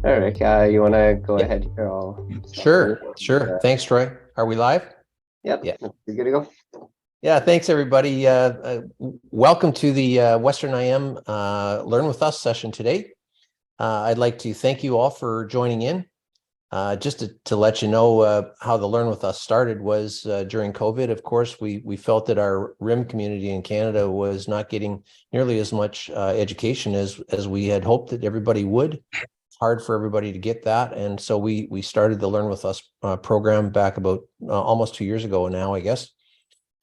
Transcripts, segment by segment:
All right, you want to go Yeah, ahead here? I'll sure. Thanks, Troy. Are we live? Yep, Yeah. you're good to go. Yeah, thanks everybody. Welcome to the Western IM Learn With Us session today. I'd like to thank you all for joining in. Just to let you know how the Learn With Us started was during COVID. Of course, we felt that our RIM community in Canada was not getting nearly as much education as we had hoped that everybody would. Hard for everybody to get that, and so we started the Learn With Us program back about almost 2 years ago now, I guess.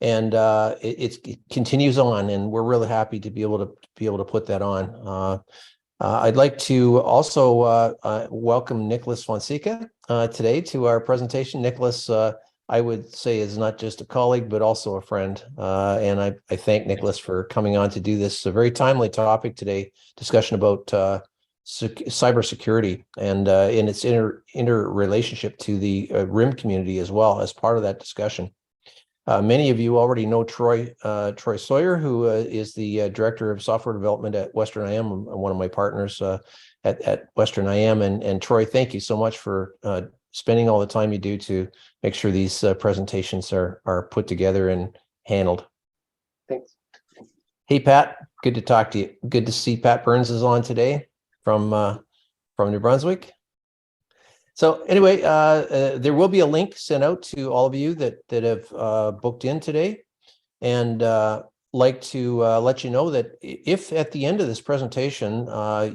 And it continues on, and we're really happy to be able to put that on. I'd like to also welcome Nicholas Fonseca today to our presentation. Nicholas, I would say, is not just a colleague, but also a friend. And I thank Nicholas for coming on to do this a very timely topic today, discussion about cybersecurity and in its interrelationship to the RIM community as well as part of that discussion. Many of you already know Troy Sawyer, who is the Director of Software Development at Western IM, one of my partners at Western IM. And Troy, thank you so much for spending all the time you do to make sure these presentations are put together and handled. Thanks. Hey, Pat, good to talk to you. Good to see Pat Burns is on today from New Brunswick. So anyway, there will be a link sent out to all of you that have booked in today, and like to let you know that if at the end of this presentation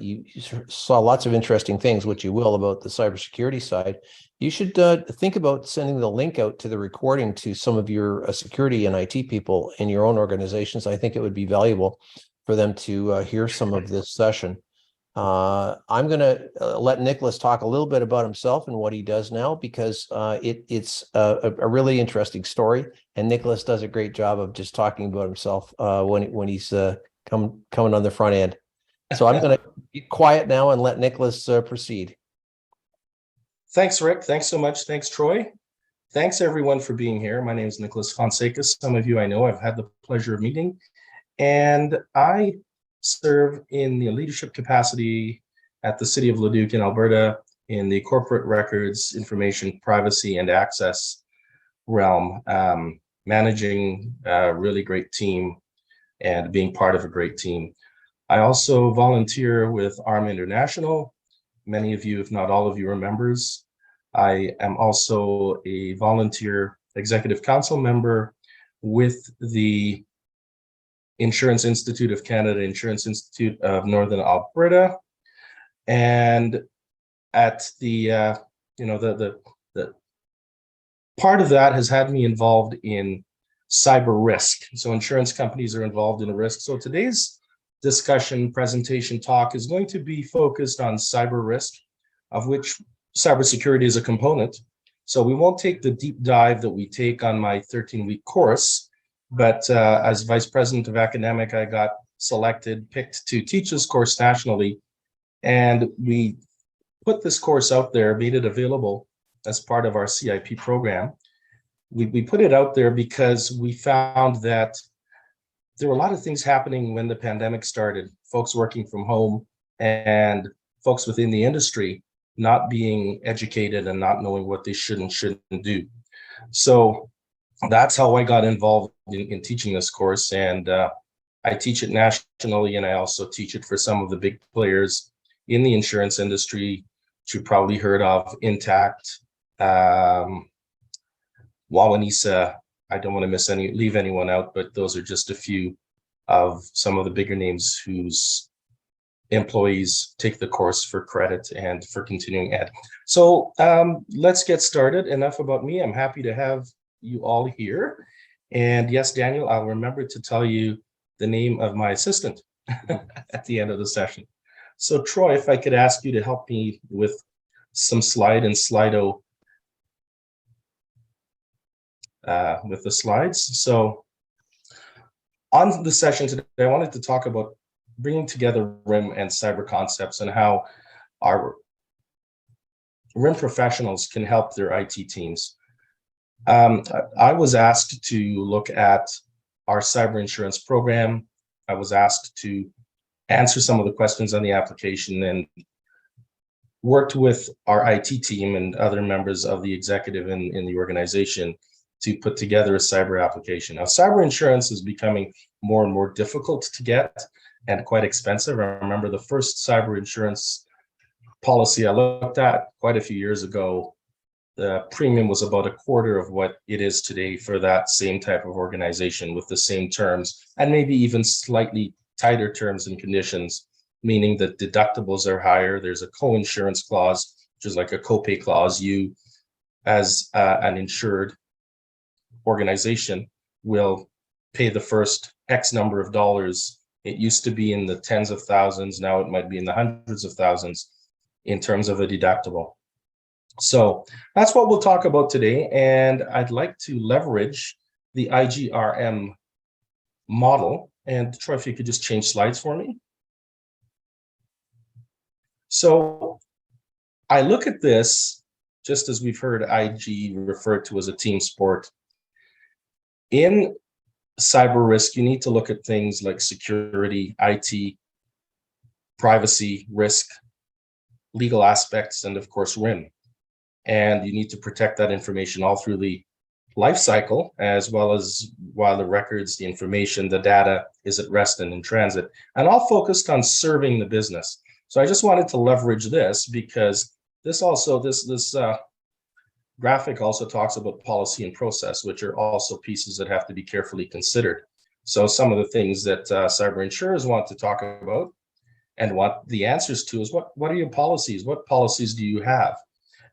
you saw lots of interesting things, which you will, about the cybersecurity side, you should think about sending the link out to the recording to some of your security and IT people in your own organizations. I think it would be valuable for them to hear some of this session. I'm going to let Nicholas talk a little bit about himself and what he does now, because it's a really interesting story, and Nicholas does a great job of just talking about himself when he's coming on the front end. So I'm going to be quiet now and let Nicholas proceed. Thanks, Rick. Thanks so much. Thanks, Troy. Thanks, everyone, for being here. My name is Nicholas Fonseca. Some of you I know I've had the pleasure of meeting, and I serve in the leadership capacity at the City of Leduc in Alberta in the corporate records, information, privacy, and access realm, managing a really great team and being part of a great team. I also volunteer with ARM International. Many of you, if not all of you, are members. I am also a volunteer executive council member with the Insurance Institute of Canada, Insurance Institute of Northern Alberta, and at the the part of that has had me involved in cyber risk. So insurance companies are involved in risk. So today's discussion, presentation, talk is going to be focused on cyber risk, of which cybersecurity is a component. So we won't take the deep dive that we take on my 13-week course. But as Vice President of Academic, I got picked to teach this course nationally. And we put this course out there, made it available as part of our CIP program. We put it out there because we found that there were a lot of things happening when the pandemic started, folks working from home and folks within the industry not being educated and not knowing what they should and shouldn't do. So that's how I got involved in teaching this course, and I teach it nationally, and I also teach it for some of the big players in the insurance industry, which you've probably heard of: Intact, Wawanesa. I don't want to leave anyone out, but those are just a few of some of the bigger names whose employees take the course for credit and for continuing ed. So let's get started. Enough about me. I'm happy to have you all here. And yes, Daniel, I'll remember to tell you the name of my assistant at the end of the session. So Troy, if I could ask you to help me with some slide and Slido with the slides. So on the session today, I wanted to talk about bringing together RIM and cyber concepts and how our RIM professionals can help their IT teams. I was asked to look at our cyber insurance program. I was asked to answer some of the questions on the application and worked with our IT team and other members of the executive in the organization to put together a cyber application. Now, cyber insurance is becoming more and more difficult to get and quite expensive. I remember the first cyber insurance policy I looked at quite a few years ago, the premium was about a quarter of what it is today for that same type of organization with the same terms and maybe even slightly tighter terms and conditions, meaning that deductibles are higher. There's a co-insurance clause, which is like a copay clause. You, as an insured organization, will pay the first X number of dollars. It used to be in the tens of thousands. Now it might be in the hundreds of thousands in terms of a deductible. So that's what we'll talk about today. And I'd like to leverage the IGRM model. And Troy, if you could just change slides for me. So I look at this, just as we've heard IG referred to as a team sport. In cyber risk, you need to look at things like security, IT, privacy, risk, legal aspects, and of course, RIM. And you need to protect that information all through the life cycle, as well as while the records, the information, the data is at rest and in transit, and all focused on serving the business. So I just wanted to leverage this because this graphic also talks about policy and process, which are also pieces that have to be carefully considered. So some of the things that cyber insurers want to talk about and want the answers to is what are your policies? What policies do you have?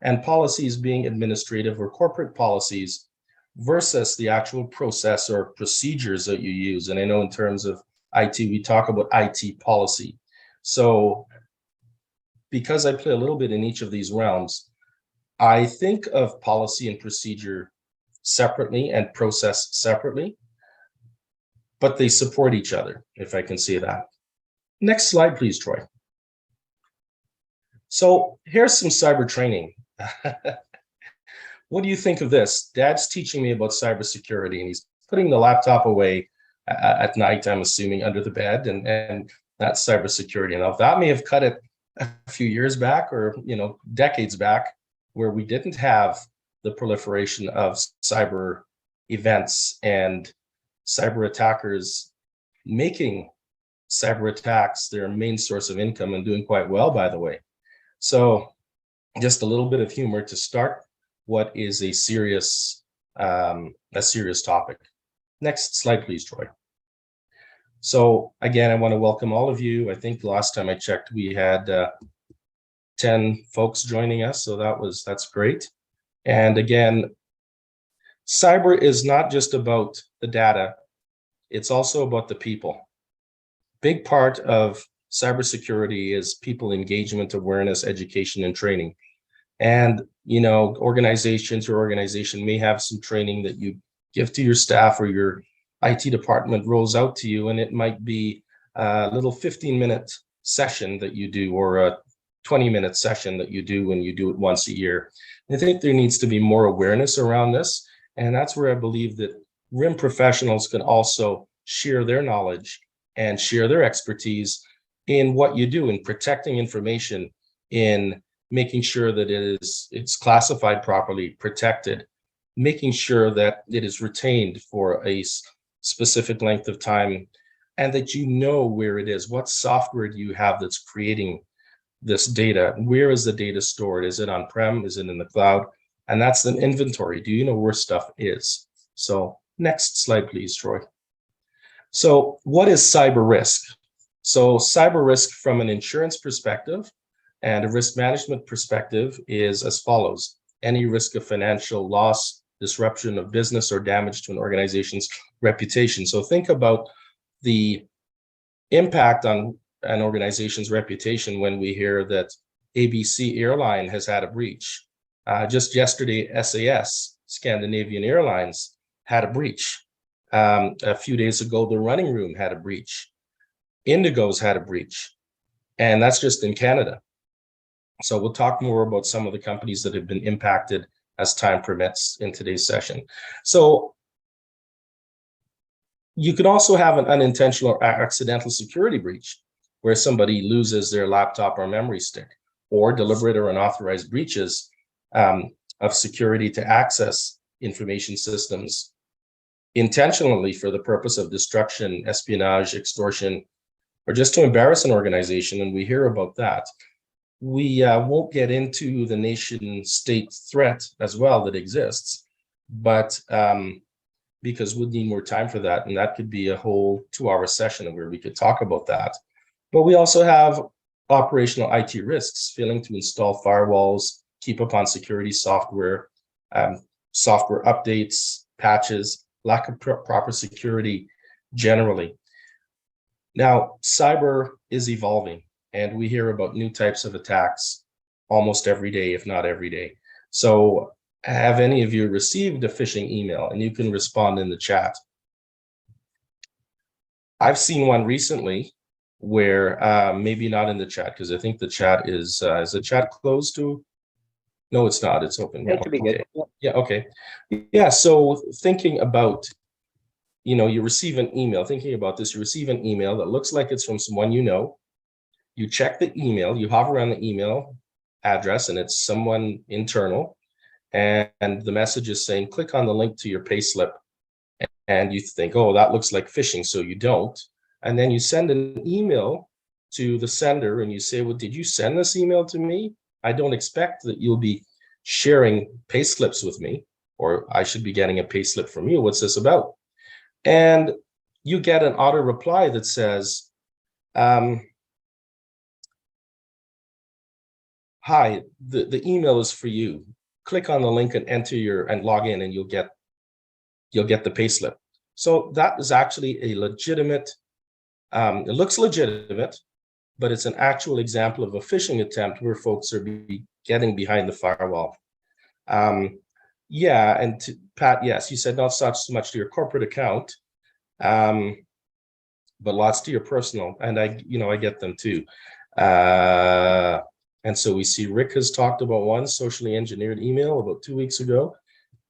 And policies being administrative or corporate policies versus the actual process or procedures that you use. And I know in terms of IT, we talk about IT policy. So because I play a little bit in each of these realms, I think of policy and procedure separately and process separately, but they support each other, if I can say that. Next slide, please, Troy. So here's some cyber training. What do you think of this? Dad's teaching me about cybersecurity, and he's putting the laptop away at night, I'm assuming, under the bed, and that's cybersecurity. Now, that may have cut it a few years back or decades back, where we didn't have the proliferation of cyber events and cyber attackers making cyber attacks their main source of income and doing quite well, by the way. So just a little bit of humor to start what is a serious topic. Next slide, please, Troy. So again, I want to welcome all of you. I think the last time I checked, we had 10 folks joining us, so that's great. And again, cyber is not just about the data, it's also about the people. Big part of cybersecurity is people engagement, awareness, education, and training. And organizations or organization may have some training that you give to your staff, or your IT department rolls out to you, and it might be a little 15-minute session that you do, or a 20-minute session that you do when you do it once a year. I think there needs to be more awareness around this, and that's where I believe that RIM professionals can also share their knowledge and share their expertise in what you do in protecting information, in making sure that it's classified properly, protected, making sure that it is retained for a specific length of time, and that you know where it is. What software do you have that's creating this data? Where is the data stored? Is it on-prem? Is it in the cloud? And that's an inventory. Do you know where stuff is? So next slide, please, Troy. So what is cyber risk? So cyber risk from an insurance perspective and a risk management perspective is as follows: any risk of financial loss, disruption of business, or damage to an organization's reputation. So think about the impact on an organization's reputation when we hear that ABC airline has had a breach. Just yesterday, SAS, Scandinavian Airlines, had a breach. A few days ago, the Running Room had a breach. Indigo's had a breach. And that's just in Canada. So we'll talk more about some of the companies that have been impacted as time permits in today's session. So you could also have an unintentional or accidental security breach where somebody loses their laptop or memory stick, or deliberate or unauthorized breaches of security to access information systems intentionally for the purpose of destruction, espionage, extortion, or just to embarrass an organization, and we hear about that. We won't get into the nation-state threat as well that exists, but because we'd need more time for that, and that could be a whole 2-hour session where we could talk about that. But we also have operational IT risks, failing to install firewalls, keep up on security software, software updates, patches, lack of proper security generally. Now, cyber is evolving, and we hear about new types of attacks almost every day, if not every day. So have any of you received a phishing email? And you can respond in the chat. I've seen one recently where, maybe not in the chat, because I think the chat is the chat closed to? No, it's not, it's open. That should be good. Okay. Yeah, okay. Yeah, so thinking about, you receive an email, thinking about this, you receive an email that looks like it's from someone you know. You check the email, you hover around the email address, and it's someone internal. And the message is saying, click on the link to your payslip. And you think, oh, that looks like phishing, so you don't. And then you send an email to the sender and you say, well, did you send this email to me? I don't expect that you'll be sharing payslips with me, or I should be getting a payslip from you. What's this about? And you get an auto reply that says, hi, the email is for you. Click on the link and enter and log in, and you'll get the payslip. So that is actually a legitimate, it looks legitimate, but it's an actual example of a phishing attempt where folks are getting behind the firewall. Yeah, and Pat, yes, you said not such so much to your corporate account, but lots to your personal, and I get them too. And so we see Rick has talked about one socially engineered email about 2 weeks ago,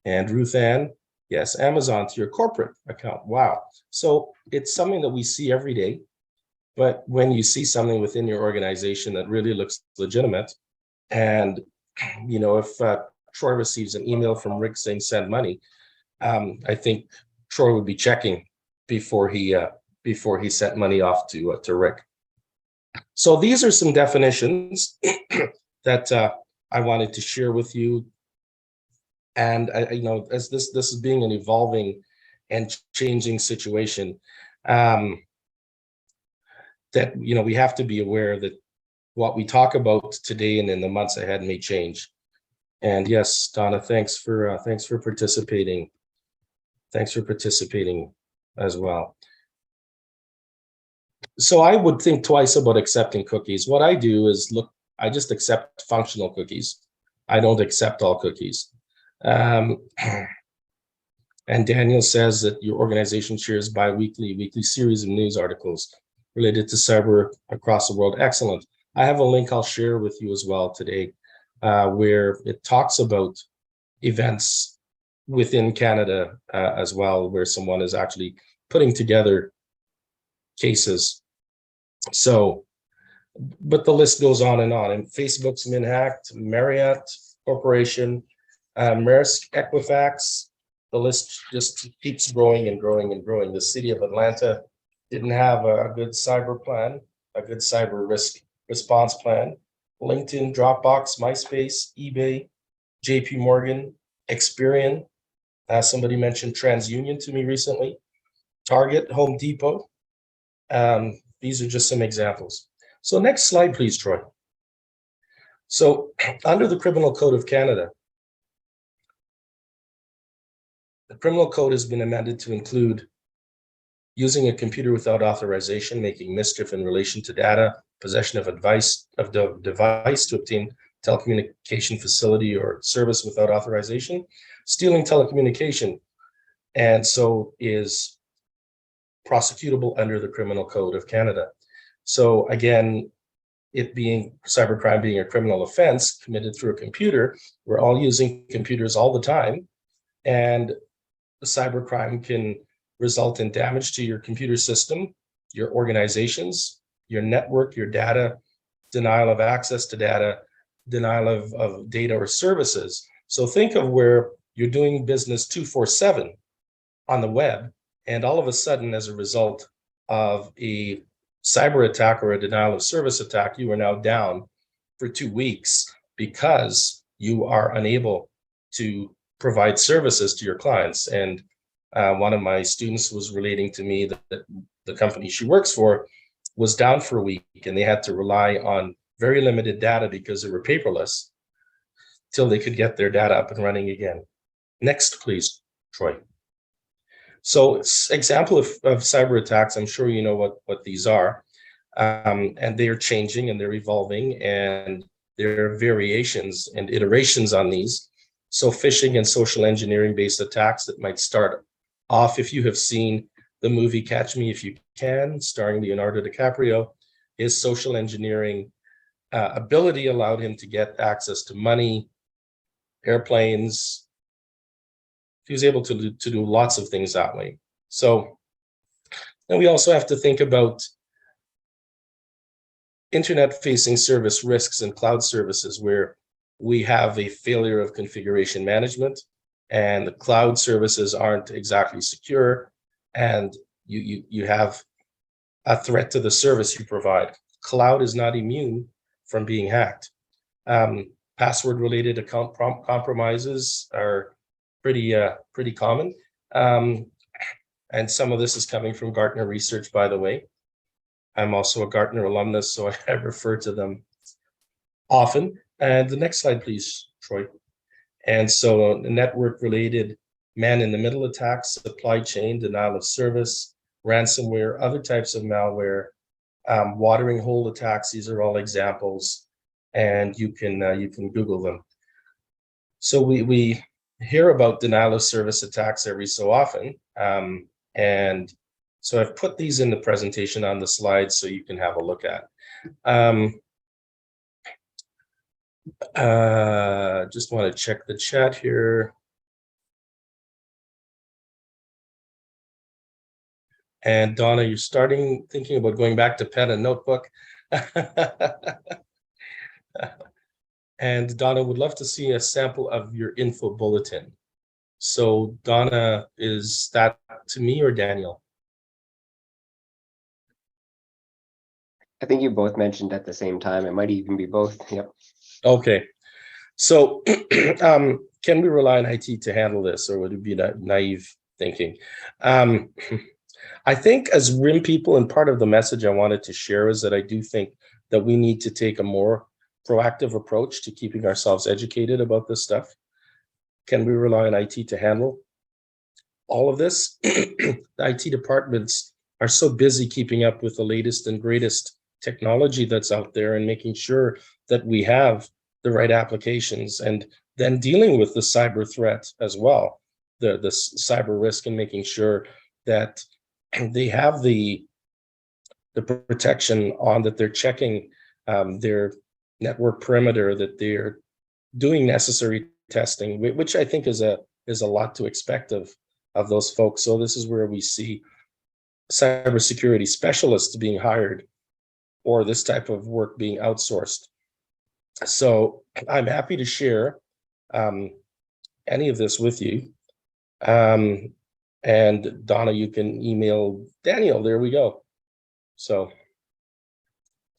and Ruth Ann, yes, Amazon to your corporate account. Wow. So it's something that we see every day, but when you see something within your organization that really looks legitimate, and if Troy receives an email from Rick saying send money, I think Troy would be checking before he sent money off to Rick. So these are some definitions that I wanted to share with you. And as this is being an evolving and changing situation, that we have to be aware that what we talk about today and in the months ahead may change. And yes, Donna, thanks for participating. Thanks for participating as well. So I would think twice about accepting cookies. What I do is I just accept functional cookies. I don't accept all cookies. And Daniel says that your organization shares weekly series of news articles related to cyber across the world. Excellent. I have a link I'll share with you as well today, where it talks about events within Canada as well, where someone is actually putting together cases. So, but the list goes on. And Facebook's been hacked, Marriott Corporation, Maersk, Equifax, the list just keeps growing and growing and growing. The city of Atlanta didn't have a good cyber plan, a good cyber risk response plan. LinkedIn, Dropbox, MySpace, eBay, JP Morgan, Experian. Somebody mentioned TransUnion to me recently. Target, Home Depot. These are just some examples. So next slide, please, Troy. So under the Criminal Code of Canada, the Criminal Code has been amended to include using a computer without authorization, making mischief in relation to data, possession of the device to obtain telecommunication facility or service without authorization, stealing telecommunication, and so is prosecutable under the Criminal Code of Canada. So again, it being cybercrime being a criminal offense committed through a computer, we're all using computers all the time, and the cybercrime can result in damage to your computer system, your organizations, your network, your data, denial of access to data, denial of data or services. So think of where you're doing business 24/7 on the web, and all of a sudden, as a result of a cyber attack or a denial of service attack, you are now down for 2 weeks because you are unable to provide services to your clients. And one of my students was relating to me that the company she works for was down for a week, and they had to rely on very limited data because they were paperless till they could get their data up and running again. Next, please, Troy. So example of cyber attacks, I'm sure you know what these are, and they are changing and they're evolving, and there are variations and iterations on these. So phishing and social engineering based attacks that might start off, if you have seen the movie Catch Me If You Can, starring Leonardo DiCaprio, his social engineering ability allowed him to get access to money, airplanes. He was able to do lots of things that way. So then we also have to think about internet-facing service risks and cloud services where we have a failure of configuration management and the cloud services aren't exactly secure, and you have a threat to the service you provide. Cloud is not immune from being hacked. Password-related account compromises are pretty common. And some of this is coming from Gartner research, by the way. I'm also a Gartner alumnus, so I refer to them often. And the next slide, please, Troy. And so network-related man-in-the-middle attacks, supply chain, denial of service, ransomware, other types of malware, watering hole attacks. These are all examples, and you can Google them. So we hear about denial of service attacks every so often, and so I've put these in the presentation on the slides so you can have a look at. Just want to check the chat here. And Donna, you're thinking about going back to pen and notebook. And Donna would love to see a sample of your info bulletin. So Donna, is that to me or Daniel? I think you both mentioned at the same time. It might even be both. Yep. Okay. So can we rely on IT to handle this, or would it be naive thinking? I think as RIM people, and part of the message I wanted to share is that I do think that we need to take a more proactive approach to keeping ourselves educated about this stuff. Can we rely on IT to handle all of this? The IT departments are so busy keeping up with the latest and greatest technology that's out there and making sure that we have the right applications, and then dealing with the cyber threat as well, the cyber risk, and making sure that they have the protection on, that they're checking their network perimeter, that they're doing necessary testing, which I think is a lot to expect of those folks. So this is where we see cybersecurity specialists being hired, or this type of work being outsourced. So I'm happy to share any of this with you. And Donna, you can email Daniel. There we go. So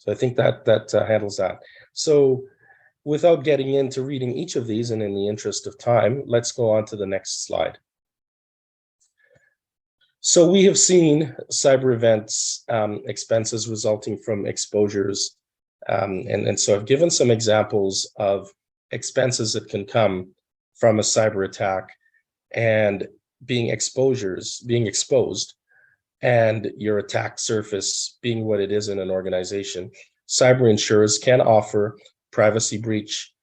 I think that handles that. So without getting into reading each of these, and in the interest of time, let's go on to the next slide. So we have seen cyber events, expenses resulting from exposures. And so I've given some examples of expenses that can come from a cyber attack, and being exposed, and your attack surface being what it is in an organization. Cyber insurers can offer privacy breach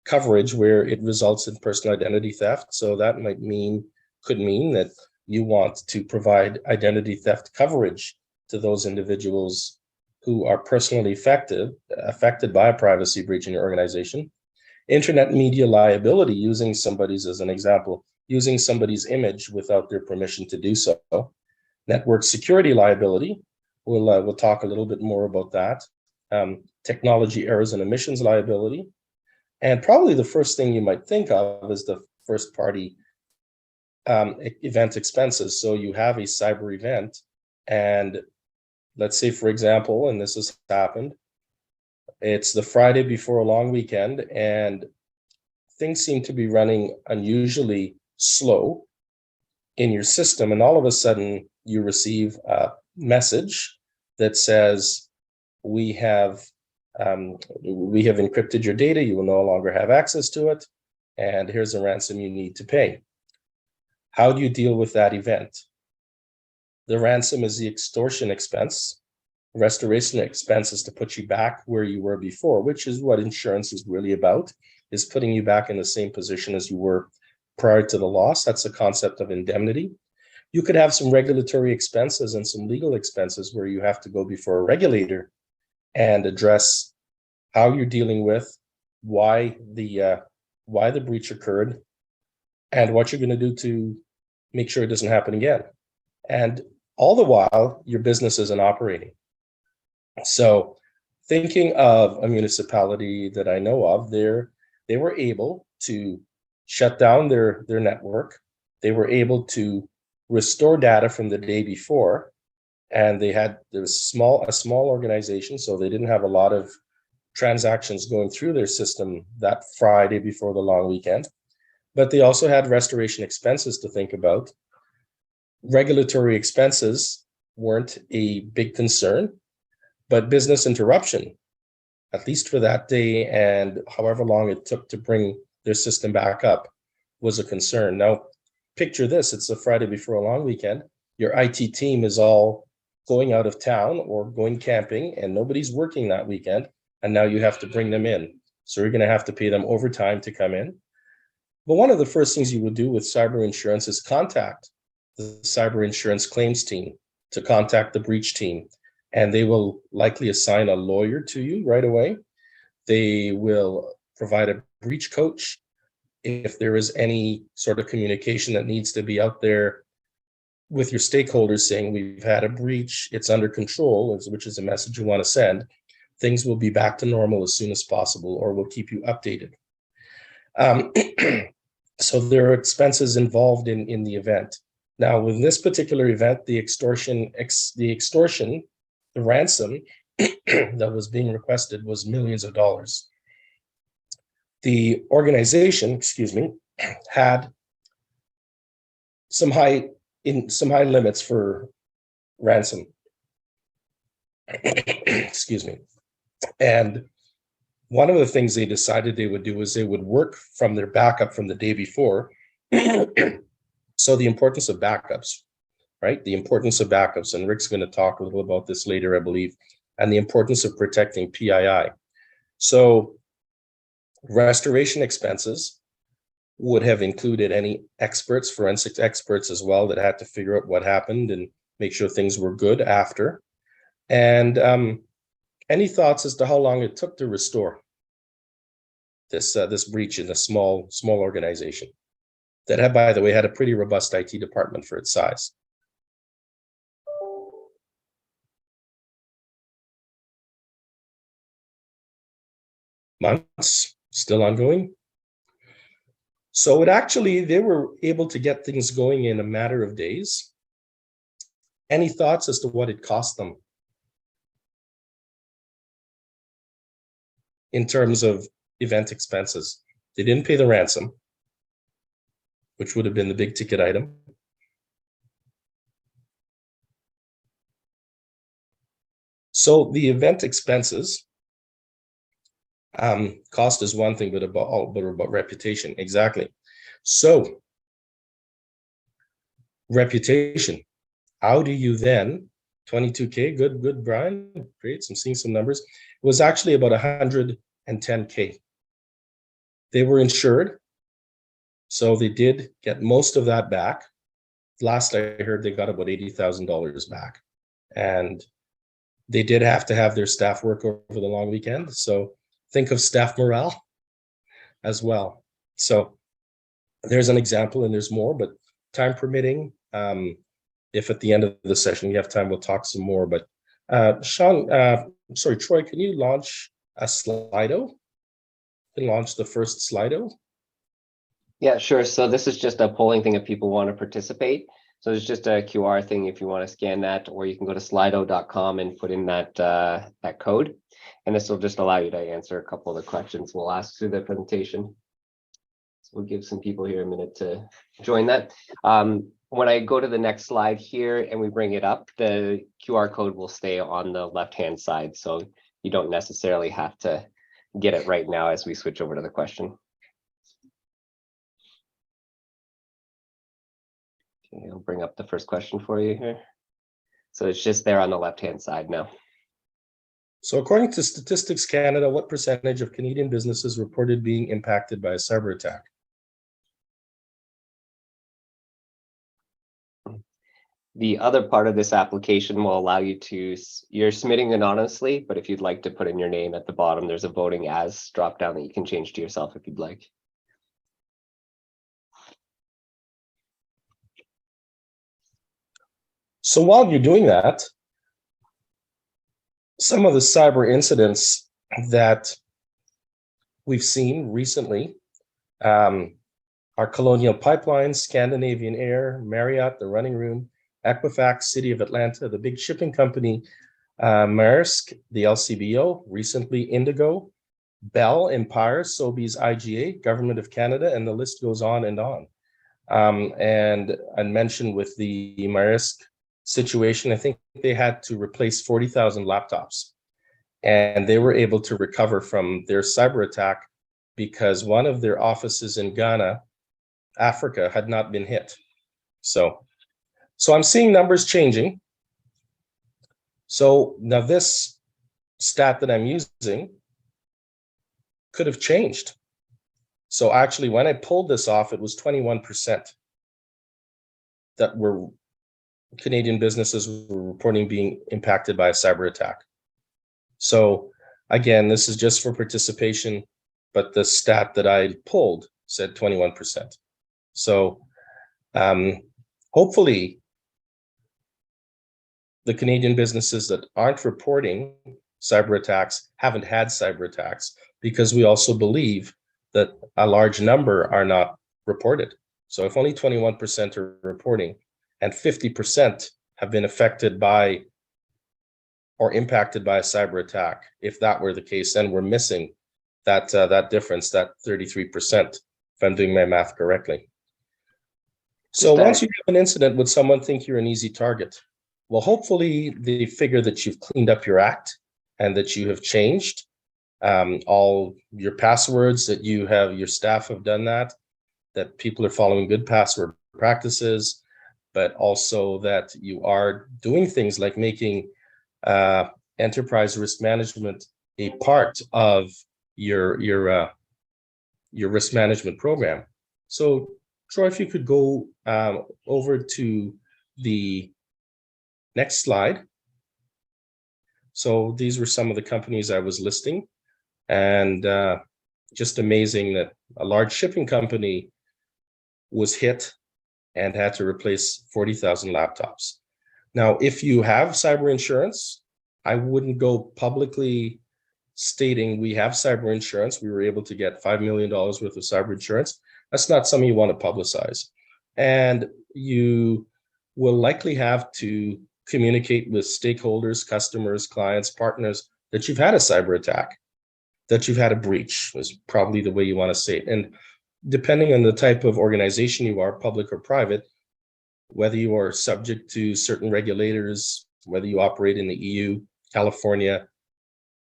coverage where it results in personal identity theft. So that could mean that you want to provide identity theft coverage to those individuals who are personally affected by a privacy breach in your organization. Internet media liability, using somebody's, as an example, using somebody's image without their permission to do so. Network security liability, we'll talk a little bit more about that. Technology errors and omissions liability, And probably the first thing you might think of is the first party event expenses. So you have a cyber event, and let's say, for example, and this has happened, it's the Friday before a long weekend, and things seem to be running unusually slow in your system. And all of a sudden, you receive a message that says, we have encrypted your data. You will no longer have access to it. And here's a ransom you need to pay. How do you deal with that event? The ransom is the extortion expense. Restoration expense is to put you back where you were before, which is what insurance is really about, is putting you back in the same position as you were prior to the loss. That's the concept of indemnity. You could have some regulatory expenses and some legal expenses where you have to go before a regulator and address how you're dealing with why the breach occurred and what you're going to do to make sure it doesn't happen again. And all the while, your business isn't operating. So thinking of a municipality that I know of, they were able to shut down their network. They were able to restore data from the day before, and there was a small organization, so they didn't have a lot of transactions going through their system that Friday before the long weekend. But they also had restoration expenses to think about. Regulatory expenses weren't a big concern, but business interruption, at least for that day and however long it took to bring their system back up, was a concern. Now, picture this, it's a Friday before a long weekend. Your IT team is all going out of town or going camping, and nobody's working that weekend, and now you have to bring them in. So you're going to have to pay them overtime to come in. But one of the first things you would do with cyber insurance is contact the cyber insurance claims team, to contact the breach team, and they will likely assign a lawyer to you right away. They will provide a breach coach. If there is any sort of communication that needs to be out there with your stakeholders saying we've had a breach, it's under control, which is a message you want to send, things will be back to normal as soon as possible, or we'll keep you updated. So there are expenses involved in the event. Now, with this particular event, the ransom that was being requested was millions of dollars. The organization, had some high limits for ransom. And one of the things they decided they would do is they would work from their backup from the day before. So the importance of backups, right? The importance of backups, and Rick's going to talk a little about this later, I believe, and the importance of protecting PII. So restoration expenses would have included any experts, forensic experts as well, that had to figure out what happened and make sure things were good after. And any thoughts as to how long it took to restore this breach in a small organization that had, by the way, had a pretty robust IT department for its size? Months, still ongoing. So they were able to get things going in a matter of days. Any thoughts as to what it cost them in terms of event expenses? They didn't pay the ransom, which would have been the big ticket item. So the event expenses, cost is one thing, but about reputation. Exactly. So reputation, how do you then, 22K, good, Brian, great, I'm seeing some numbers. It was actually about 110K. They were insured, so they did get most of that back. Last I heard, they got about $80,000 back. And they did have to have their staff work over the long weekend. So think of staff morale as well. So there's an example, and there's more, but time permitting, if at the end of the session you have time, we'll talk some more. But Troy, can you launch a Slido? launch the first Slido? Yeah, sure. So this is just a polling thing if people want to participate. So there's just a QR thing if you want to scan that, or you can go to slido.com and put in that that code. And this will just allow you to answer a couple of the questions we'll ask through the presentation. So we'll give some people here a minute to join that. When I go to the next slide here and we bring it up, the QR code will stay on the left-hand side. So you don't necessarily have to get it right now as we switch over to the question. Okay, I'll bring up the first question for you here. So it's just there on the left-hand side now. So according to Statistics Canada, what percentage of Canadian businesses reported being impacted by a cyber attack? The other part of this application will allow you to, you're submitting anonymously, but if you'd like to put in your name at the bottom, there's a voting as drop down that you can change to yourself if you'd like. So while you're doing that, some of the cyber incidents that we've seen recently are Colonial Pipeline, Scandinavian Air, Marriott, The Running Room, Equifax, City of Atlanta, the big shipping company, Maersk, the LCBO, recently Indigo, Bell, Empire, Sobeys, IGA, Government of Canada, and the list goes on and on. And I mentioned with the Maersk situation, I think they had to replace 40,000 laptops, and they were able to recover from their cyber attack because one of their offices in Ghana, Africa, had not been hit. So I'm seeing numbers changing. So now this stat that I'm using could have changed. So actually, when I pulled this off, it was 21% that were Canadian businesses were reporting being impacted by a cyber attack. So again, this is just for participation, but the stat that I pulled said 21%. So hopefully the Canadian businesses that aren't reporting cyber attacks haven't had cyber attacks, because we also believe that a large number are not reported. So if only 21% are reporting and 50% have been affected by or impacted by a cyber attack, if that were the case, then we're missing that that difference, that 33%, if I'm doing my math correctly. So once you have an incident, would someone think you're an easy target? Well, hopefully they figure that you've cleaned up your act and that you have changed all your passwords, that you have, your staff have done that people are following good password practices, but also that you are doing things like making enterprise risk management a part of your risk management program. So Troy, if you could go over to the next slide. So these were some of the companies I was listing, and just amazing that a large shipping company was hit and had to replace 40,000 laptops. Now, if you have cyber insurance, I wouldn't go publicly stating we have cyber insurance. We were able to get $5 million worth of cyber insurance. That's not something you want to publicize. And you will likely have to communicate with stakeholders, customers, clients, partners that you've had a cyber attack, that you've had a breach, is probably the way you want to say it. And depending on the type of organization you are, public or private, whether you are subject to certain regulators, whether you operate in the EU, California,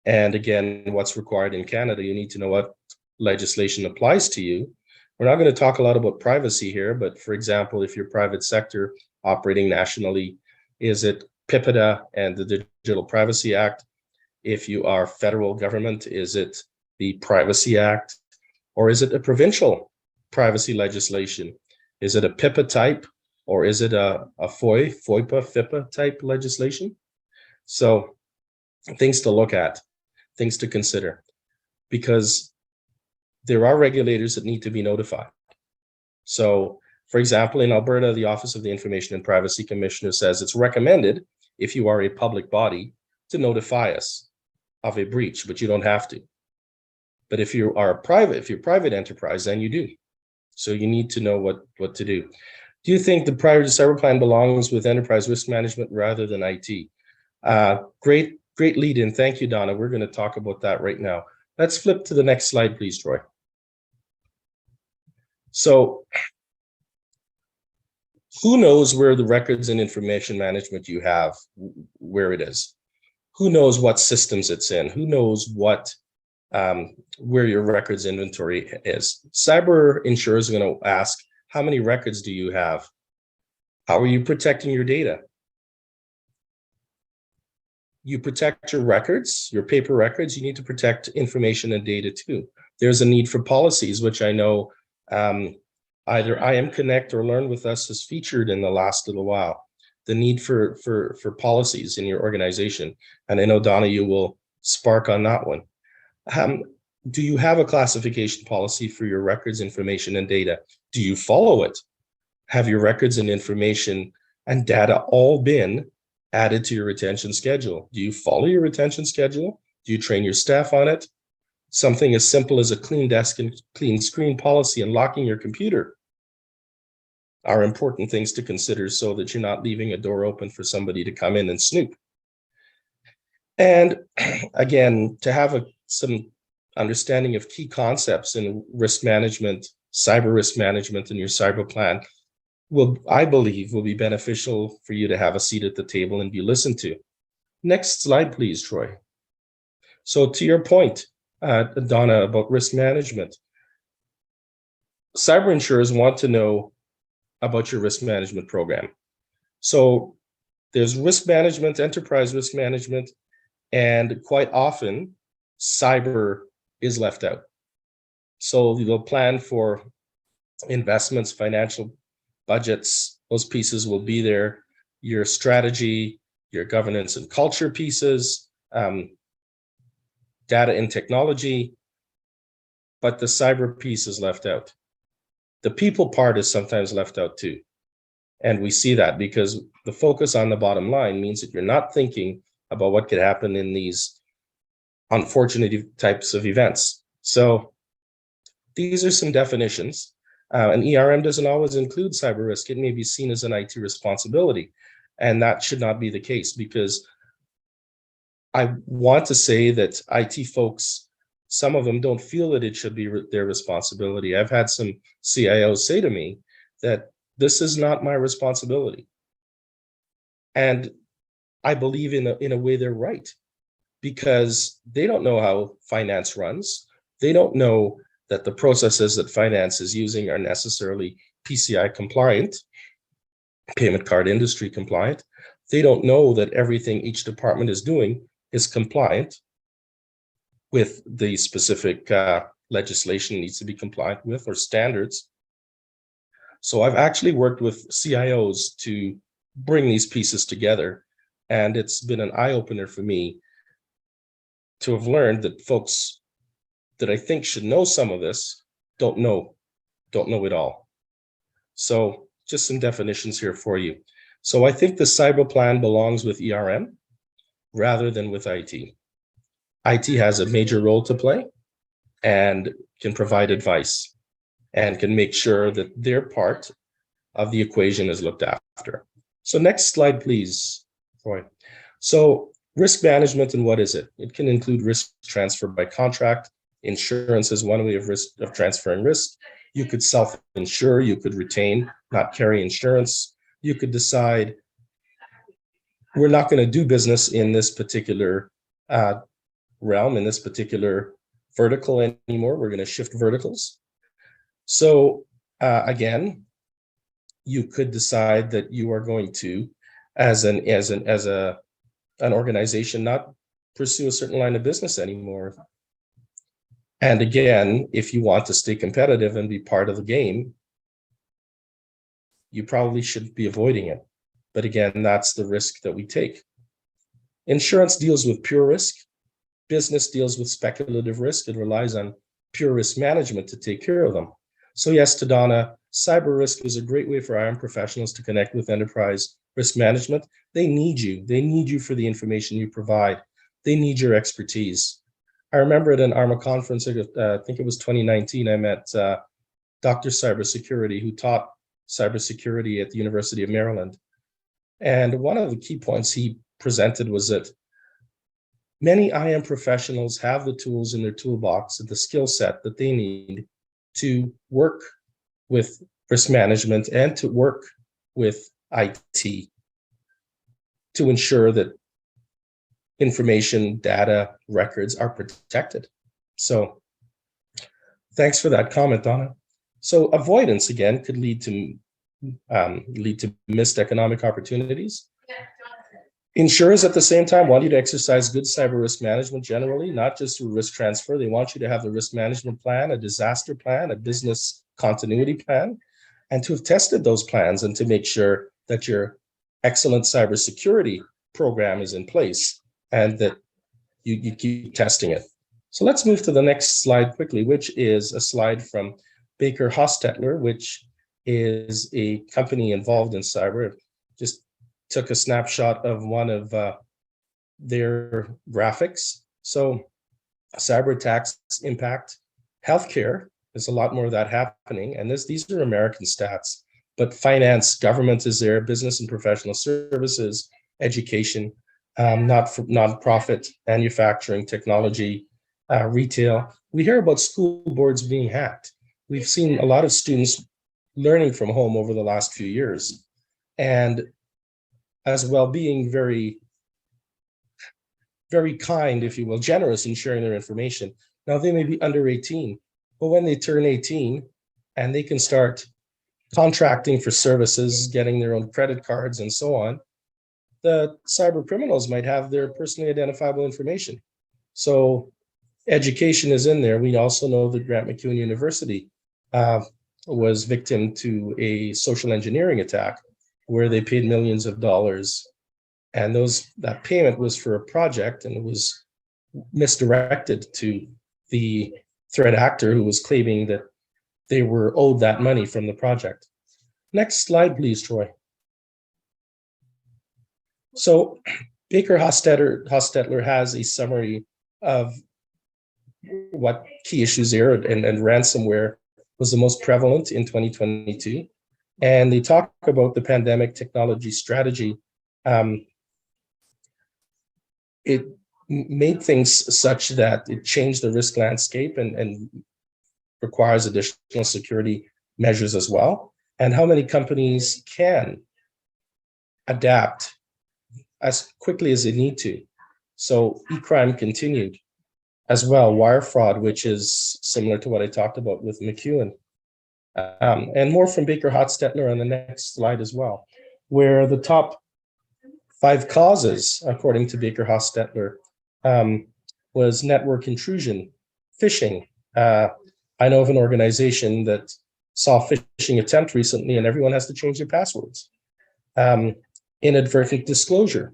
and again, what's required in Canada, you need to know what legislation applies to you. We're not going to talk a lot about privacy here, but for example, if you're private sector operating nationally, is it PIPEDA and the Digital Privacy Act? If you are federal government, is it the Privacy Act? Or is it a provincial privacy legislation? Is it a PIPA type? Or is it a FOIPA, FIPA type legislation? So things to look at, things to consider, because there are regulators that need to be notified. So for example, in Alberta, the Office of the Information and Privacy Commissioner says it's recommended, if you are a public body, to notify us of a breach, but you don't have to. But if you are private, if you're private enterprise, then you do. So you need to know what to do. Do you think the priority cyber plan belongs with enterprise risk management rather than IT? Great lead in. Thank you, Donna. We're going to talk about that right now. Let's flip to the next slide, please, Troy. So who knows where the records and information management you have, where it is? Who knows what systems it's in? Who knows what where your records inventory is? Cyber insurers are going to ask, how many records do you have? How are you protecting your data? You protect your records, your paper records, you need to protect information and data too. There's a need for policies, which I know either IM Connect or Learn With Us has featured in the last little while. The need for policies in your organization. And I know, Donna, you will spark on that one. Do you have a classification policy for your records, information, and data? Do you follow it? Have your records and information and data all been added to your retention schedule? Do you follow your retention schedule? Do you train your staff on it? Something as simple as a clean desk and clean screen policy and locking your computer are important things to consider so that you're not leaving a door open for somebody to come in and snoop. And again, to have some understanding of key concepts in risk management, cyber risk management in your cyber plan I believe will be beneficial for you to have a seat at the table and be listened to. Next slide, please, Troy. So to your point, Donna, about risk management, cyber insurers want to know about your risk management program. So there's risk management, enterprise risk management, and quite often cyber is left out. So you'll plan for investments, financial budgets, those pieces will be there. Your strategy, your governance and culture pieces, data and technology, but the cyber piece is left out. The people part is sometimes left out too. And we see that because the focus on the bottom line means that you're not thinking about what could happen in these unfortunate types of events. So these are some definitions. And ERM doesn't always include cyber risk. It may be seen as an IT responsibility. And that should not be the case, because I want to say that IT folks, some of them don't feel that it should be their responsibility. I've had some CIOs say to me that this is not my responsibility. And I believe in a way they're right, because they don't know how finance runs. They don't know that the processes that finance is using are necessarily PCI compliant, payment card industry compliant. They don't know that everything each department is doing is compliant with the specific legislation needs to be compliant with, or standards. So I've actually worked with CIOs to bring these pieces together, and it's been an eye-opener for me to have learned that folks that I think should know some of this don't know it all. So just some definitions here for you. So I think the cyber plan belongs with ERM rather than with IT. IT has a major role to play and can provide advice and can make sure that their part of the equation is looked after. So next slide, please, Roy. So risk management, and what is it? It can include risk transfer by contract. Insurance is one way of transferring risk. You could self-insure, you could retain, not carry insurance. You could decide, we're not going to do business in this particular realm, in this particular vertical anymore. We're going to shift verticals. So again, you could decide that you are going to, as an organization, not pursue a certain line of business anymore. And again, if you want to stay competitive and be part of the game, you probably should be avoiding it. But again, that's the risk that we take. Insurance deals with pure risk. Business deals with speculative risk. It relies on pure risk management to take care of them. So yes, to Donna, cyber risk is a great way for IM professionals to connect with enterprise risk management. They need you. They need you for the information you provide. They need your expertise. I remember at an ARMA conference, I think it was 2019, I met Dr. Cybersecurity, who taught cybersecurity at the University of Maryland. And one of the key points he presented was that many IM professionals have the tools in their toolbox and the skill set that they need to work with risk management and to work with IT to ensure that information, data, records are protected. So thanks for that comment, Donna. So avoidance, again, could lead to missed economic opportunities. Insurers at the same time want you to exercise good cyber risk management generally, not just through risk transfer. They want you to have the risk management plan, a disaster plan, a business continuity plan, and to have tested those plans and to make sure that your excellent cybersecurity program is in place and that you keep testing it. So let's move to the next slide quickly, which is a slide from Baker Hostetler, which is a company involved in cyber. Just took a snapshot of one of their graphics. So cyber attacks impact healthcare. There's a lot more of that happening. And these are American stats, but finance, government is there, business and professional services, education, nonprofit, manufacturing, technology, retail. We hear about school boards being hacked. We've seen a lot of students learning from home over the last few years, and as well being very, very kind, if you will, generous in sharing their information. Now they may be under 18, but when they turn 18 and they can start contracting for services, getting their own credit cards and so on, the cyber criminals might have their personally identifiable information. So education is in there. We also know that Grant MacEwan University was victim to a social engineering attack where they paid millions of dollars, and that payment was for a project, and it was misdirected to the threat actor who was claiming that they were owed that money from the project. Next slide, please, Troy. So Baker Hostetler has a summary of what key issues there, and ransomware was the most prevalent in 2022. And they talk about the pandemic technology strategy. It made things such that it changed the risk landscape and requires additional security measures as well. And how many companies can adapt as quickly as they need to. So e-crime continued as well, wire fraud, which is similar to what I talked about with MacEwan. And more from Baker Hostetler on the next slide as well, where the top 5 causes, according to Baker Hostetler, was network intrusion, phishing. I know of an organization that saw a phishing attempt recently, and everyone has to change their passwords. Inadvertent disclosure,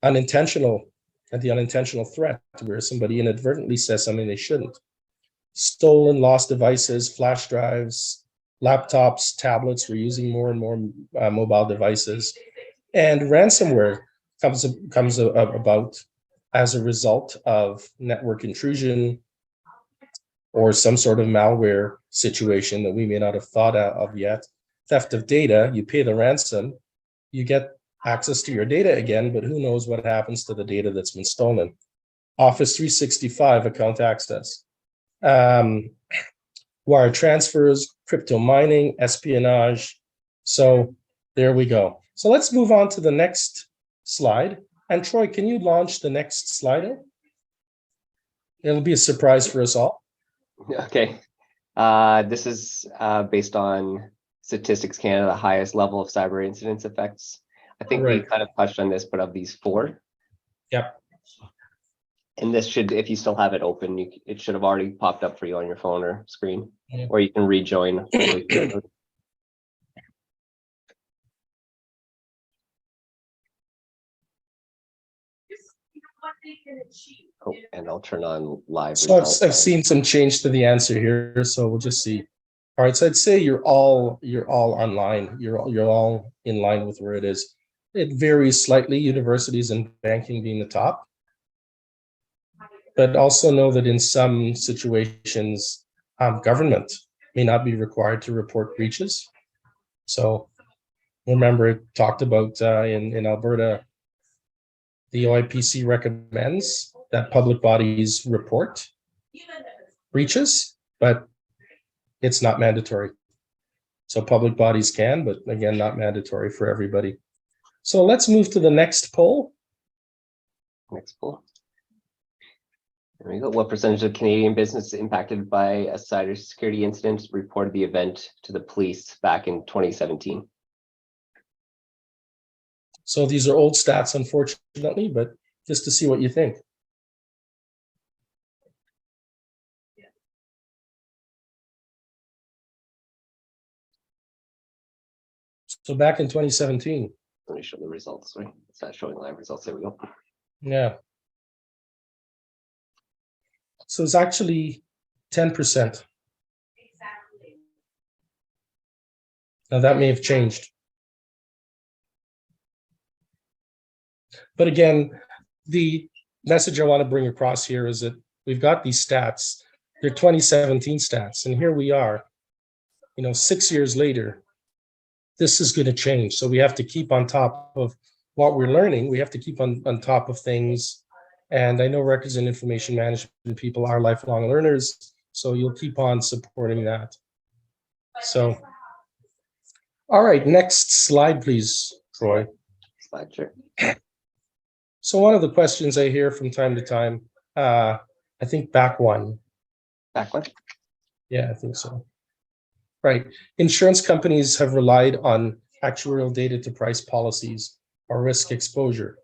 the unintentional threat where somebody inadvertently says something they shouldn't. Stolen, lost devices, flash drives, laptops, tablets. We're using more and more mobile devices. And ransomware comes about as a result of network intrusion or some sort of malware situation that we may not have thought of yet. Theft of data, you pay the ransom, you get access to your data again, but who knows what happens to the data that's been stolen. Office 365 account access. Wire transfers, crypto mining, espionage. So there we go. So let's move on to the next slide. And Troy, can you launch the next slide? It'll be a surprise for us all. Okay. This is based on Statistics Canada, the highest level of cyber incidents effects. I think we kind of touched on this, but of these 4. Yep. And this should, if you still have it open, it should have already popped up for you on your phone or screen, or you can rejoin. Oh, and I'll turn on live. So I've seen some change to the answer here, so we'll just see. All right, so I'd say you're all online. You're all in line with where it is. It varies slightly. Universities and banking being the top. but also know that in some situations, government may not be required to report breaches. So remember, it talked about in Alberta, the OIPC recommends that public bodies report breaches, but it's not mandatory. So public bodies can, but again, not mandatory for everybody. So let's move to the next poll. Next poll. There we go. What percentage of Canadian business impacted by a cybersecurity incident reported the event to the police back in 2017? So these are old stats, unfortunately, but just to see what you think. So back in 2017. Let me show the results. Sorry, it's not showing live results. There we go. Yeah. So it's actually 10%. Now that may have changed. But again, the message I want to bring across here is that we've got these stats. They're 2017 stats, and here we are, 6 years later. This is going to change. So we have to keep on top of what we're learning. We have to keep on top of things. And I know records and information management people are lifelong learners, so you'll keep on supporting that. So, all right, next slide, please, Troy. Slide, sure. So one of the questions I hear from time to time, I think back one. Back one? Yeah, I think so. Right. Insurance companies have relied on actuarial data to price policies or risk exposure.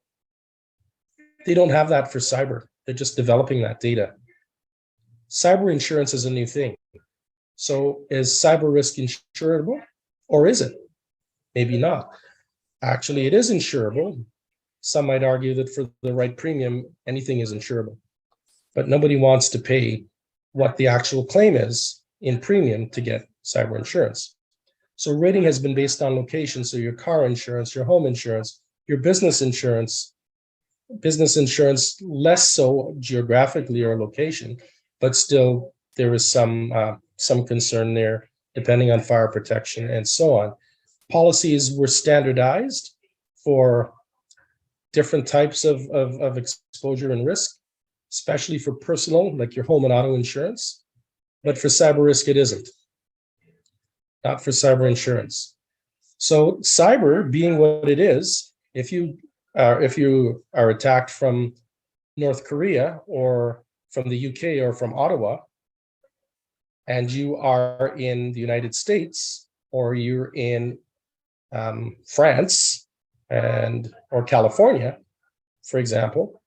They don't have that for cyber. They're just developing that data. Cyber insurance is a new thing. So is cyber risk insurable, or is it? Maybe not. Actually, it is insurable. Some might argue that for the right premium, anything is insurable. But nobody wants to pay what the actual claim is in premium to get cyber insurance. So rating has been based on location. So your car insurance, your home insurance, your business insurance less so geographically or location, but still there is some concern there depending on fire protection and so on. Policies were standardized for different types of exposure and risk, especially for personal, like your home and auto insurance. But for cyber risk, it isn't. Not for cyber insurance. So cyber being what it is, if you are attacked from North Korea or from the UK or from Ottawa, and you are in the United States or you're in France or California, for example,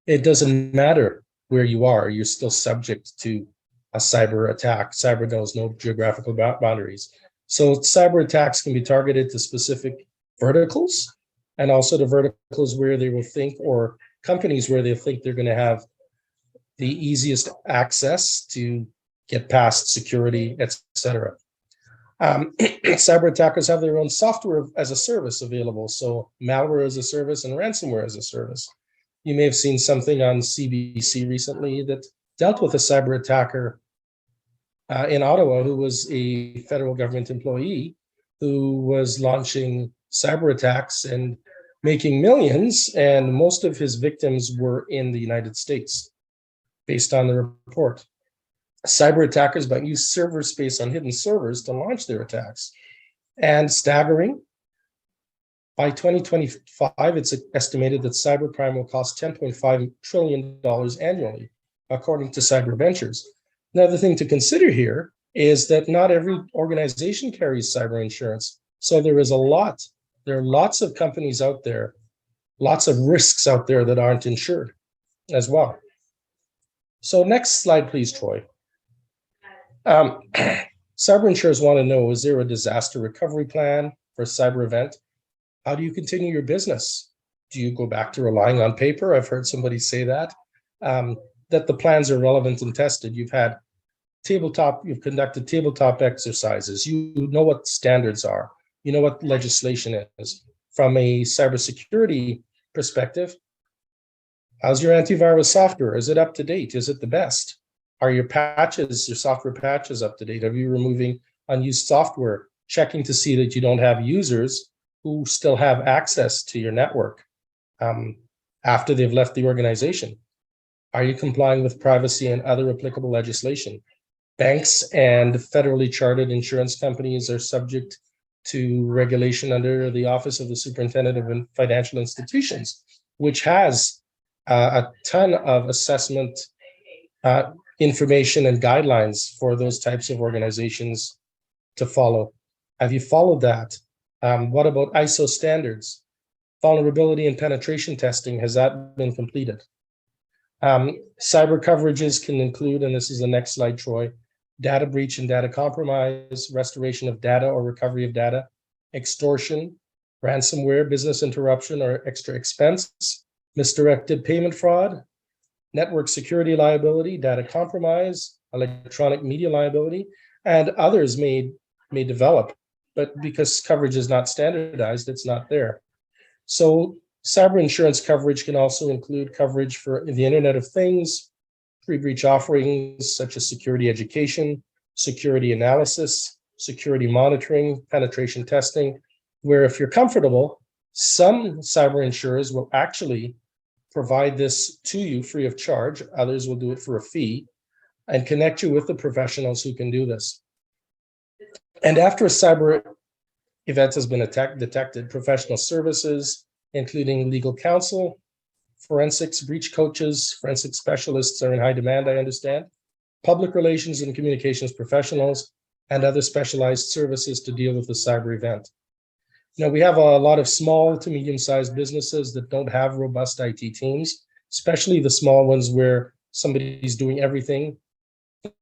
it doesn't matter where you are, you're still subject to a cyber attack. Cyber knows no geographical boundaries. So cyber attacks can be targeted to specific verticals, and also the verticals where they will think, or companies where they think they're going to have the easiest access to get past security, etc. Cyber attackers have their own software as a service available. So malware as a service and ransomware as a service. You may have seen something on CBC recently that dealt with a cyber attacker in Ottawa who was a federal government employee who was launching cyber attacks and making millions, and most of his victims were in the United States, based on the report. Cyber attackers might use server space on hidden servers to launch their attacks. And staggering, by 2025, it's estimated that cybercrime will cost $10.5 trillion annually, according to Cyber Ventures. Another thing to consider here is that not every organization carries cyber insurance. So there are lots of companies out there, lots of risks out there that aren't insured as well. So next slide, please, Troy. Cyber insurers want to know, is there a disaster recovery plan for a cyber event? How do you continue your business? Do you go back to relying on paper? I've heard somebody say that the plans are relevant and tested. You've conducted tabletop exercises. You know what standards are. You know what legislation is. From a cybersecurity perspective, How's your antivirus software? Is it up to date? Is it the best? Are your patches, your software patches up to date? Are you removing unused software, checking to see that you don't have users who still have access to your network after they've left the organization? Are you complying with privacy and other applicable legislation? Banks and federally chartered insurance companies are subject to regulation under the Office of the Superintendent of Financial Institutions, which has a ton of assessment information and guidelines for those types of organizations to follow. Have you followed that? What about ISO standards? Vulnerability and penetration testing, has that been completed? Cyber coverages can include, and this is the next slide, Troy, data breach and data compromise, restoration of data or recovery of data, extortion, ransomware, business interruption or extra expense, misdirected payment fraud, network security liability, data compromise, electronic media liability, and others may develop, but because coverage is not standardized, it's not there. So cyber insurance coverage can also include coverage for the Internet of Things, pre-breach offerings such as security education, security analysis, security monitoring, penetration testing, where if you're comfortable, some cyber insurers will actually provide this to you free of charge. Others will do it for a fee and connect you with the professionals who can do this. And after a cyber event has been detected, professional services, including legal counsel, forensics, breach coaches, forensic specialists are in high demand, I understand, public relations and communications professionals, and other specialized services to deal with the cyber event. Now, we have a lot of small to medium-sized businesses that don't have robust IT teams, especially the small ones where somebody's doing everything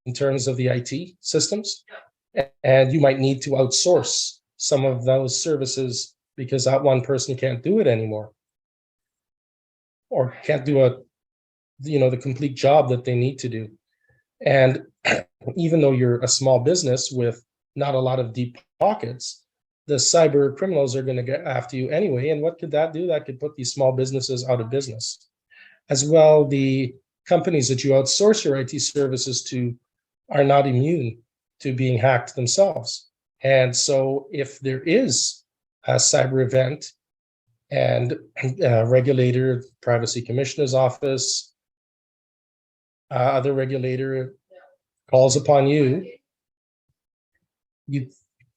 in terms of the IT systems. And you might need to outsource some of those services because that one person can't do it anymore, or can't do the complete job that they need to do. And even though you're a small business with not a lot of deep pockets, the cyber criminals are going to get after you anyway. And what could that do? That could put these small businesses out of business. As well, the companies that you outsource your IT services to are not immune to being hacked themselves. And so if there is a cyber event and a regulator, privacy commissioner's office, other regulator calls upon you, you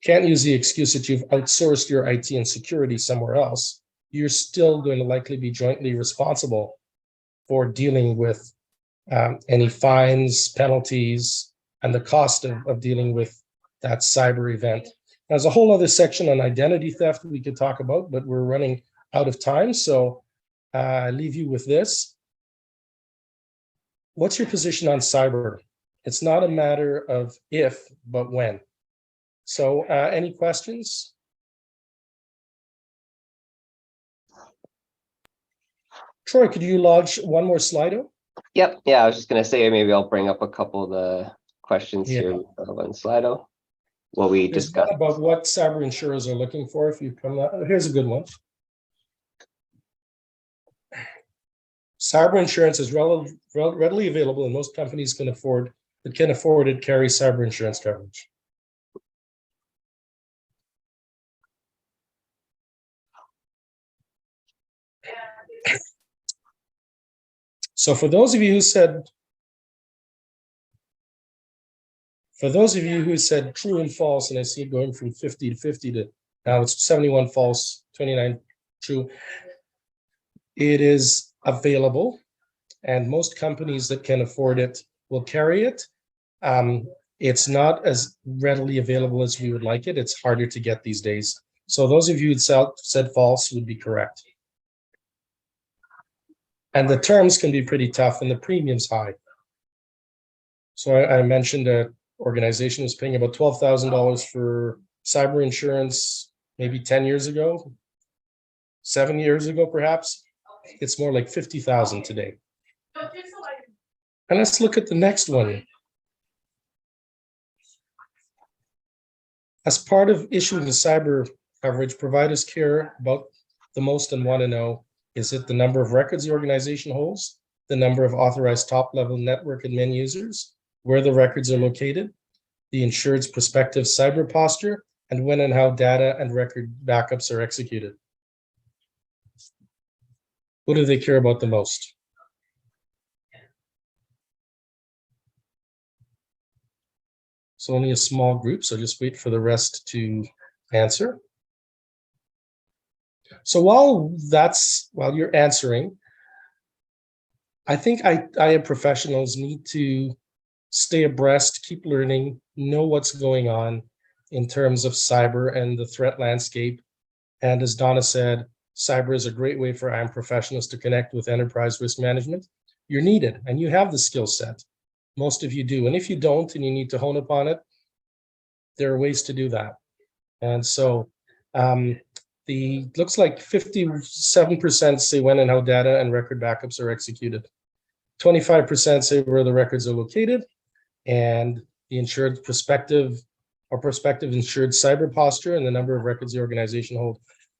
can't use the excuse that you've outsourced your IT and security somewhere else. You're still going to likely be jointly responsible for dealing with any fines, penalties, and the cost of dealing with that cyber event. There's a whole other section on identity theft that we could talk about, but we're running out of time. So I leave you with this. What's your position on cyber? It's not a matter of if, but when. So any questions? Troy, could you lodge one more Slido? Yep. Yeah, I was just going to say, maybe I'll bring up a couple of the questions here on Slido. What we There's discussed one about what cyber insurers are looking for. If you come up, here's a good one. Cyber insurance is readily available, and most companies can afford it carry cyber insurance coverage. So for those of you who said true and false, and I see it going from 50 to 50 to now it's 71 false, 29 true, it is available, and most companies that can afford it will carry it. It's not as readily available as we would like it. It's harder to get these days. So those of you who said false would be correct. And the terms can be pretty tough and the premium's high. So I mentioned an organization was paying about $12,000 for cyber insurance maybe 10 years ago, 7 years ago, perhaps. It's more like 50,000 today. And let's look at the next one. As part of issuing the cyber coverage, providers care about the most and want to know Is it the number of records the organization holds, the number of authorized top-level network admin users, where the records are located, the insured's prospective cyber posture, and when and how data and record backups are executed? What do they care about the most? So only a small group, so just wait for the rest to answer. So while you're answering, I think IA professionals need to stay abreast, keep learning, know what's going on in terms of cyber and the threat landscape. And as Donna said, cyber is a great way for IAM professionals to connect with enterprise risk management. You're needed and you have the skill set. Most of you do. And if you don't and you need to hone upon it, there are ways to do that. And so looks like 57% say when and how data and record backups are executed. 25% say where the records are located, and the insured prospective insured cyber posture and the number of records the organization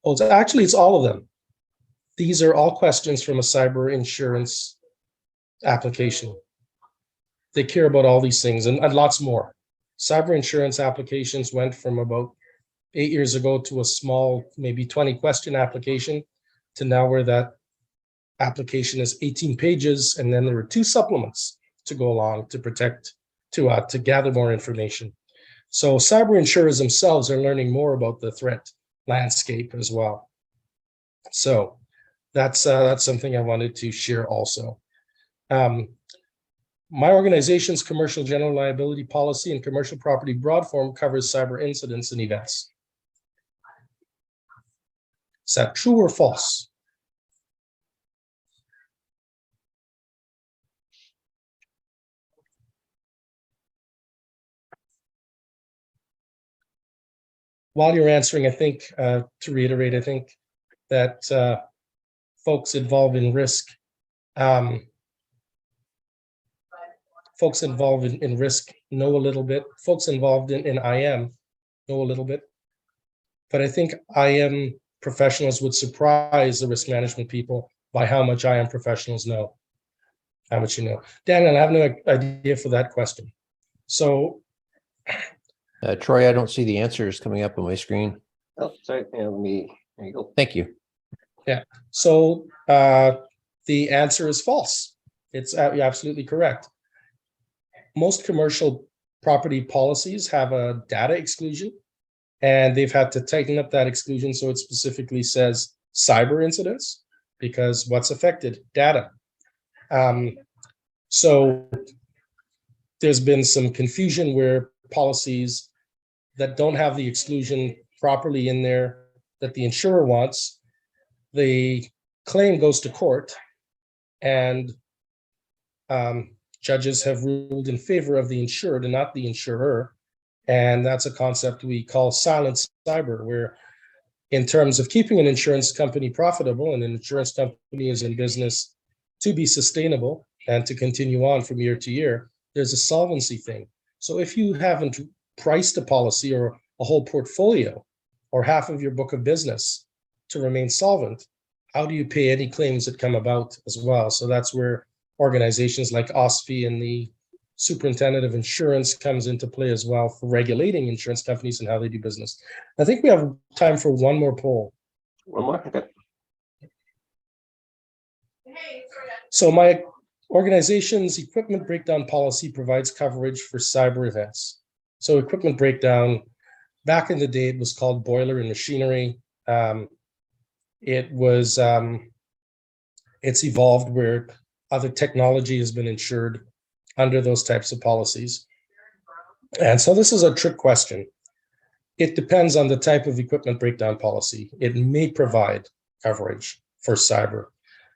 holds. Actually, it's all of them. These are all questions from a cyber insurance application. They care about all these things and lots more. Cyber insurance applications went from about 8 years ago to a small, maybe 20 question application to now where that application is 18 pages. And then there were 2 supplements to go along to protect, to gather more information. So cyber insurers themselves are learning more about the threat landscape as well. So that's something I wanted to share also. My organization's commercial general liability policy and commercial property broad form covers cyber incidents and events. Is that true or false? While you're answering, I think, to reiterate, I think that folks involved in risk, folks involved in risk know a little bit. Folks involved in IM know a little bit. But I think IM professionals would surprise the risk management people by how much IM professionals know. How much you know. Daniel, I have no idea for that question. So Troy, I don't see the answers coming up on my screen. Oh, sorry. Yeah, there you go. Thank you. Yeah. So the answer is false. It's absolutely correct. Most commercial property policies have a data exclusion, and they've had to tighten up that exclusion so it specifically says cyber incidents, because what's affected? Data. So there's been some confusion where policies that don't have the exclusion properly in there that the insurer wants, the claim goes to court, and judges have ruled in favor of the insured and not the insurer. And that's a concept we call silent cyber, where in terms of keeping an insurance company profitable, and an insurance company is in business to be sustainable and to continue on from year to year, there's a solvency thing. So if you haven't priced a policy or a whole portfolio or half of your book of business to remain solvent, how do you pay any claims that come about as well? So that's where organizations like OSFI and the Superintendent of Insurance comes into play as well for regulating insurance companies and how they do business. I think we have time for one more poll. One more. Okay. So my organization's equipment breakdown policy provides coverage for cyber events. So equipment breakdown, back in the day, it was called boiler and machinery. It's evolved where other technology has been insured under those types of policies. And so this is a trick question. It depends on the type of equipment breakdown policy. It may provide coverage for cyber.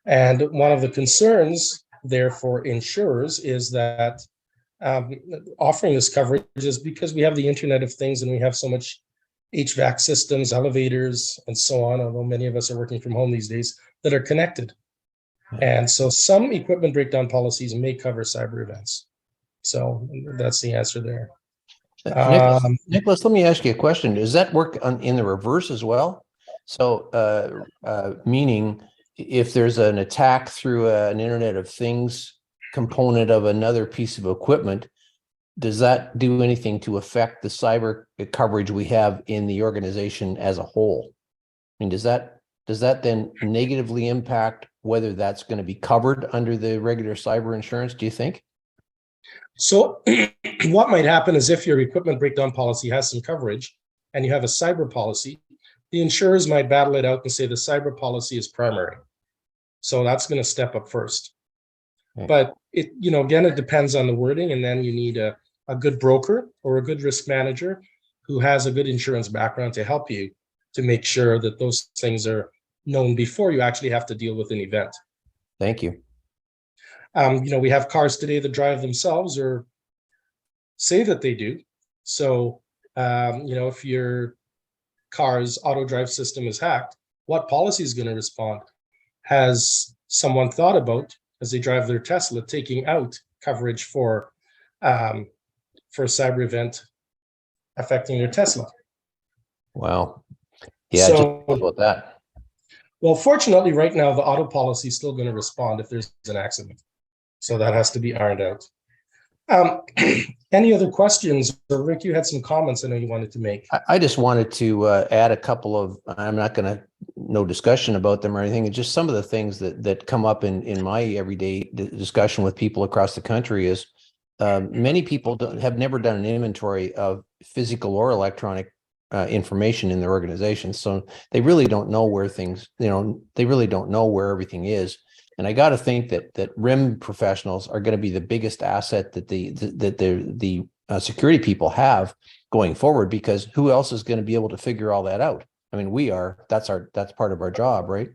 And one of the concerns there for insurers is that offering this coverage is because we have the Internet of Things and we have so much HVAC systems, elevators, and so on, although many of us are working from home these days, that are connected. And so some equipment breakdown policies may cover cyber events. So that's the answer there. Nicholas, let me ask you a question. Does that work in the reverse as well? So meaning if there's an attack through an Internet of Things component of another piece of equipment, does that do anything to affect the cyber coverage we have in the organization as a whole? I mean, does that then negatively impact whether that's going to be covered under the regular cyber insurance, do you think? So what might happen is if your equipment breakdown policy has some coverage and you have a cyber policy, the insurers might battle it out and say the cyber policy is primary. So that's going to step up first. Okay. But it, again, it depends on the wording, and then you need a good broker or a good risk manager who has a good insurance background to help you to make sure that those things are known before you actually have to deal with an event. Thank you. We have cars today that drive themselves or say that they do. So, if your car's auto drive system is hacked, what policy is going to respond? Has someone thought about, as they drive their Tesla, taking out coverage for a cyber event affecting their Tesla? Wow. Yeah, So, just about that. Well, fortunately, right now, the auto policy is still going to respond if there's an accident. So that has to be ironed out. Any other questions? Rick, you had some comments I know you wanted to make. I just wanted to add a couple of, I'm not going to, no discussion about them or anything. It's just some of the things that come up in my everyday discussion with people across the country is many people have never done an inventory of physical or electronic information in their organization. So they really don't know where things, they really don't know where everything is. And I got to think that RIM professionals are going to be the biggest asset that the security people have going forward, because who else is going to be able to figure all that out? I mean, we are. That's part of our job, right?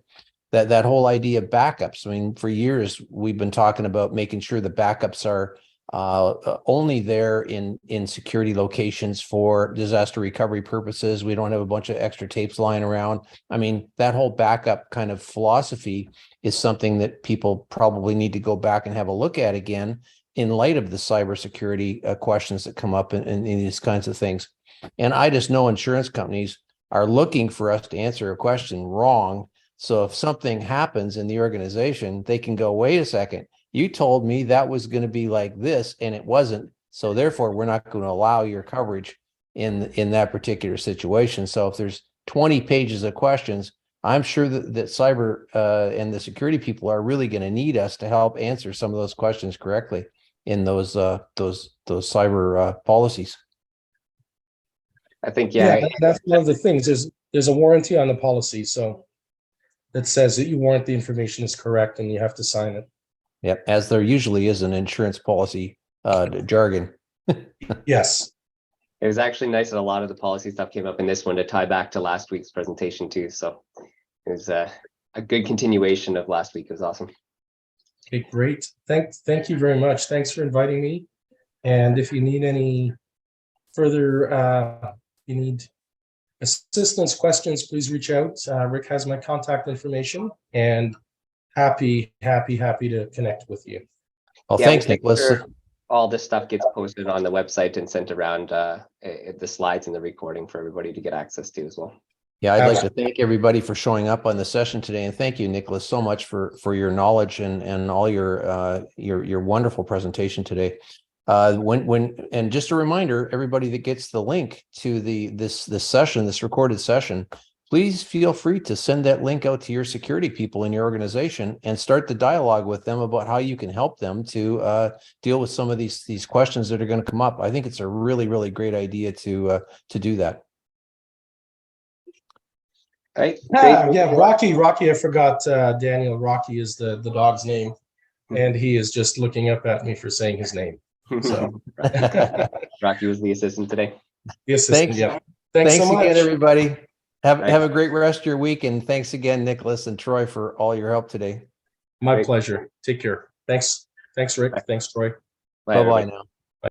That whole idea of backups. I mean, for years we've been talking about making sure the backups are only there in security locations for disaster recovery purposes. We don't have a bunch of extra tapes lying around. I mean, that whole backup kind of philosophy is something that people probably need to go back and have a look at again in light of the cybersecurity questions that come up in these kinds of things. And I just know insurance companies are looking for us to answer a question wrong. So if something happens in the organization, they can go, wait a second, you told me that was going to be like this and it wasn't. So therefore, we're not going to allow your coverage in that particular situation. So if there's 20 pages of questions, I'm sure that cyber and the security people are really going to need us to help answer some of those questions correctly in those cyber policies. I think, that's one of the things. There's a warranty on the policy, so that says that you warrant the information is correct and you have to sign it. Yep, as there usually is an insurance policy jargon. Yes. it was actually nice that a lot of the policy stuff came up in this one to tie back to last week's presentation too. So it was a good continuation of last week. It was awesome. Okay, great. Thank you very much. Thanks for inviting me. And if you need any further, you need assistance, questions, please reach out. Rick has my contact information, and happy to connect with you. Well, thanks, Nicholas. Sure all this stuff gets posted on the website and sent around the slides and the recording for everybody to get access to as well. Yeah, I'd like to thank everybody for showing up on the session today, and thank you, Nicholas, so much for your knowledge and all your wonderful presentation today. And just a reminder, everybody that gets the link to this session, this recorded session, please feel free to send that link out to your security people in your organization and start the dialogue with them about how you can help them to deal with some of these questions that are going to come up. I think it's a really, really great idea to do that. Right. Yeah, Rocky. I forgot Daniel. Rocky is the dog's name, and he is just looking up at me for saying his name. So Rocky was the assistant today. The assistant. Thanks. Yeah. Thanks so much, again, everybody. Have a great rest of your week, and thanks again, Nicholas and Troy, for all your help today. My pleasure. Take care. Thanks, Rick. Bye. Thanks, Troy. Bye-bye now.